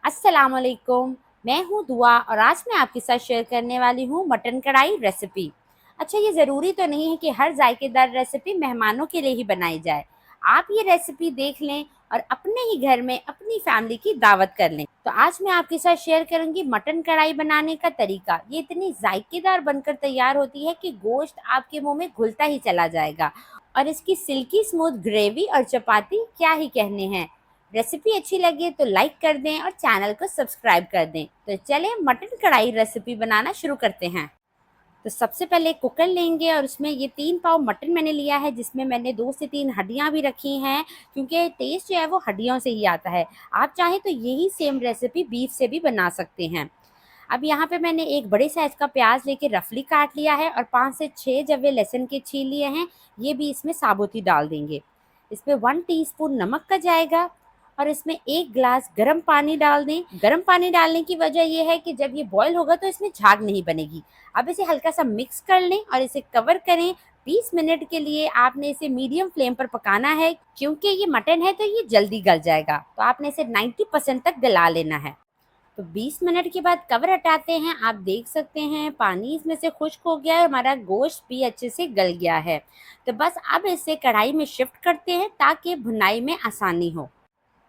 अस्सलामुअलैकुम। मैं हूँ दुआ और आज मैं आपके साथ शेयर करने वाली हूँ मटन कढ़ाई रेसिपी। अच्छा, ये ज़रूरी तो नहीं है कि हर जायकेदार रेसिपी मेहमानों के लिए ही बनाई जाए। आप ये रेसिपी देख लें और अपने ही घर में अपनी फैमिली की दावत कर लें। तो आज मैं आपके साथ शेयर करूँगी मटन कढ़ाई बनाने का तरीका। ये इतनी जायकेदार बनकर तैयार होती है कि गोश्त आपके मुंह में घुलता ही चला जाएगा और इसकी सिल्की स्मूथ ग्रेवी और चपाती क्या ही कहने हैं। रेसिपी अच्छी लगे तो लाइक कर दें और चैनल को सब्सक्राइब कर दें। तो चलें मटन कढ़ाई रेसिपी बनाना शुरू करते हैं। तो सबसे पहले कुकर लेंगे और उसमें ये 3 पाव मटन मैंने लिया है, जिसमें मैंने 2 से 3 हड्डियाँ भी रखी हैं, क्योंकि टेस्ट जो है वो हड्डियों से ही आता है। आप चाहें तो यही सेम रेसिपी बीफ से भी बना सकते हैं। अब यहाँ पे मैंने एक बड़े साइज़ का प्याज लेके रफली काट लिया है और 5 से 6 जवे लहसुन के छील लिए हैं। ये भी इसमें साबुत ही डाल देंगे। इसमें 1 टीस्पून नमक का जाएगा और इसमें 1 ग्लास गर्म पानी डाल दें। गर्म पानी डालने की वजह ये है कि जब ये बॉयल होगा तो इसमें झाग नहीं बनेगी। अब इसे हल्का सा मिक्स कर लें और इसे कवर करें। 20 मिनट के लिए आपने इसे मीडियम फ्लेम पर पकाना है, क्योंकि ये मटन है तो ये जल्दी गल जाएगा। तो आपने इसे 90% तक गला लेना है। तो 20 मिनट के बाद कवर हटाते हैं। आप देख सकते हैं पानी इसमें से खुश्क हो गया है, हमारा गोश्त भी अच्छे से गल गया है। तो बस अब इसे कढ़ाई में शिफ्ट करते हैं ताकि भुनाई में आसानी हो।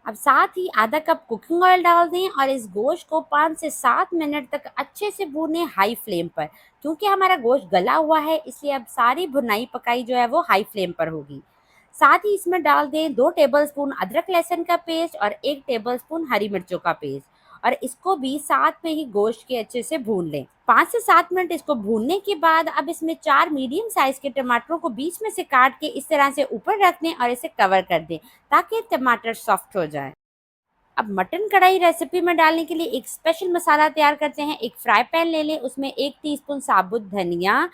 अब साथ ही आधा कप कुकिंग ऑयल डाल दें और इस गोश्त को 5 से 7 मिनट तक अच्छे से भूनें हाई फ्लेम पर। क्योंकि हमारा गोश्त गला हुआ है, इसलिए अब सारी भुनाई पकाई जो है वो हाई फ्लेम पर होगी। साथ ही इसमें डाल दें 2 टेबलस्पून अदरक लहसुन का पेस्ट और 1 टेबलस्पून हरी मिर्चों का पेस्ट और इसको भी साथ में ही गोश्त के अच्छे से भून लें। 5 से 7 मिनट इसको भूनने के बाद अब इसमें 4 मीडियम साइज के टमाटरों को बीच में से काट के इस तरह से ऊपर रख दें और इसे कवर कर दें ताकि टमाटर सॉफ्ट हो जाए। अब मटन कढ़ाई रेसिपी में डालने के लिए एक स्पेशल मसाला तैयार करते हैं। एक फ्राई पैन ले लें, उसमें 1 टीस्पून साबुत धनिया,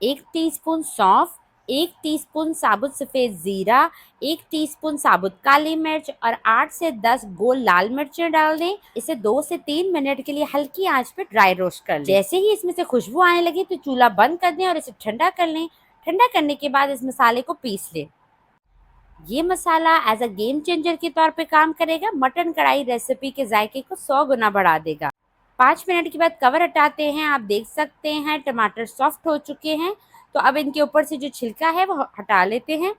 1 टीस्पून सौंफ, 1 टीस्पून साबुत सफ़ेद ज़ीरा, 1 टीस्पून साबुत काली मिर्च और 8 से 10 गोल लाल मिर्चें डाल दें। इसे 2 से 3 मिनट के लिए हल्की आंच पे ड्राई रोस्ट कर लें। जैसे ही इसमें से खुशबू आने लगे तो चूल्हा बंद कर दें और इसे ठंडा कर लें। ठंडा करने के बाद इस मसाले को पीस लें। ये मसाला एज अ गेम चेंजर के तौर पे काम करेगा। मटन कढ़ाई रेसिपी के जायके को 100 गुना बढ़ा देगा। 5 मिनट के बाद कवर हटाते हैं। आप देख सकते हैं टमाटर सॉफ्ट हो चुके हैं। तो अब इनके ऊपर से जो छिलका है वो हटा लेते हैं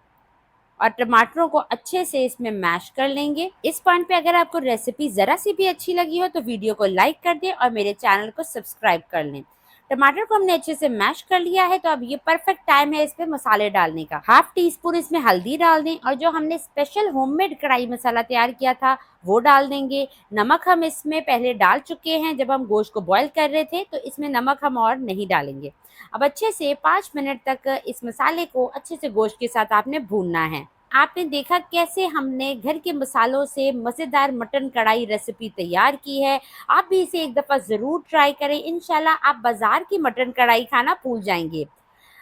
और टमाटरों को अच्छे से इसमें मैश कर लेंगे। इस पॉइंट पे अगर आपको रेसिपी ज़रा सी भी अच्छी लगी हो तो वीडियो को लाइक कर दें और मेरे चैनल को सब्सक्राइब कर लें। टमाटर को हमने अच्छे से मैश कर लिया है, तो अब ये परफेक्ट टाइम है इसमें मसाले डालने का। हाफ टी स्पून इसमें हल्दी डाल दें और जो हमने स्पेशल होममेड कढ़ाई मसाला तैयार किया था वो डाल देंगे। नमक हम इसमें पहले डाल चुके हैं, जब हम गोश्त को बॉयल कर रहे थे, तो इसमें नमक हम और नहीं डालेंगे। अब अच्छे से 5 मिनट तक इस मसाले को अच्छे से गोश्त के साथ आपने भूनना है। आपने देखा कैसे हमने घर के मसालों से मज़ेदार मटन कढ़ाई रेसिपी तैयार की है। आप भी इसे एक दफ़ा ज़रूर ट्राई करें। इंशाल्लाह आप बाज़ार की मटन कढ़ाई खाना भूल जाएंगे।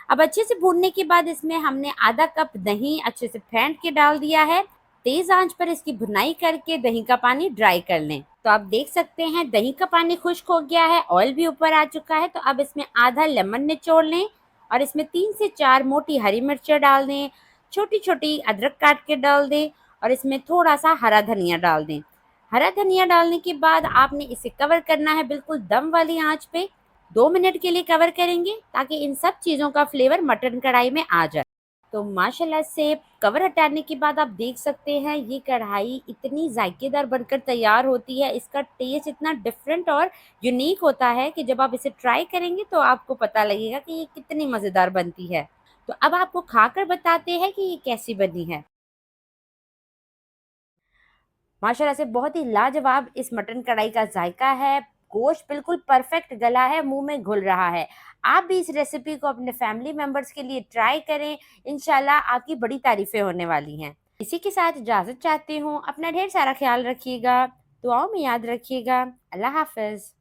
अब अच्छे से भूनने के बाद इसमें हमने आधा कप दही अच्छे से फेंट के डाल दिया है। तेज़ आंच पर इसकी भुनाई करके दही का पानी ड्राई कर लें। तो आप देख सकते हैं दही का पानी खुश्क हो गया है, ऑयल भी ऊपर आ चुका है। तो अब इसमें आधा लेमन निचोड़ लें और इसमें 3 से 4 मोटी हरी मिर्चें डाल दें। छोटी छोटी अदरक काट के डाल दें और इसमें थोड़ा सा हरा धनिया डाल दें। हरा धनिया डालने के बाद आपने इसे कवर करना है बिल्कुल दम वाली आंच पे। 2 मिनट के लिए कवर करेंगे ताकि इन सब चीज़ों का फ्लेवर मटन कढ़ाई में आ जाए। तो माशाल्लाह से कवर हटाने के बाद आप देख सकते हैं ये कढ़ाई इतनी जायकेदार बनकर तैयार होती है। इसका टेस्ट इतना डिफरेंट और यूनिक होता है कि जब आप इसे ट्राई करेंगे तो आपको पता लगेगा कि ये कितनी मज़ेदार बनती है। तो अब आपको खाकर बताते हैं कि ये कैसी बनी है। माशाल्लाह से बहुत ही लाजवाब इस मटन कढ़ाई का जायका है। गोश्त बिल्कुल परफेक्ट गला है, मुंह में घुल रहा है। आप भी इस रेसिपी को अपने फैमिली मेंबर्स के लिए ट्राई करें। इंशाल्लाह आपकी बड़ी तारीफें होने वाली हैं। इसी के साथ इजाज़त चाहती हूँ। अपना ढेर सारा ख्याल रखिएगा, दुआओं में याद रखिएगा। अल्लाह हाफ़िज़।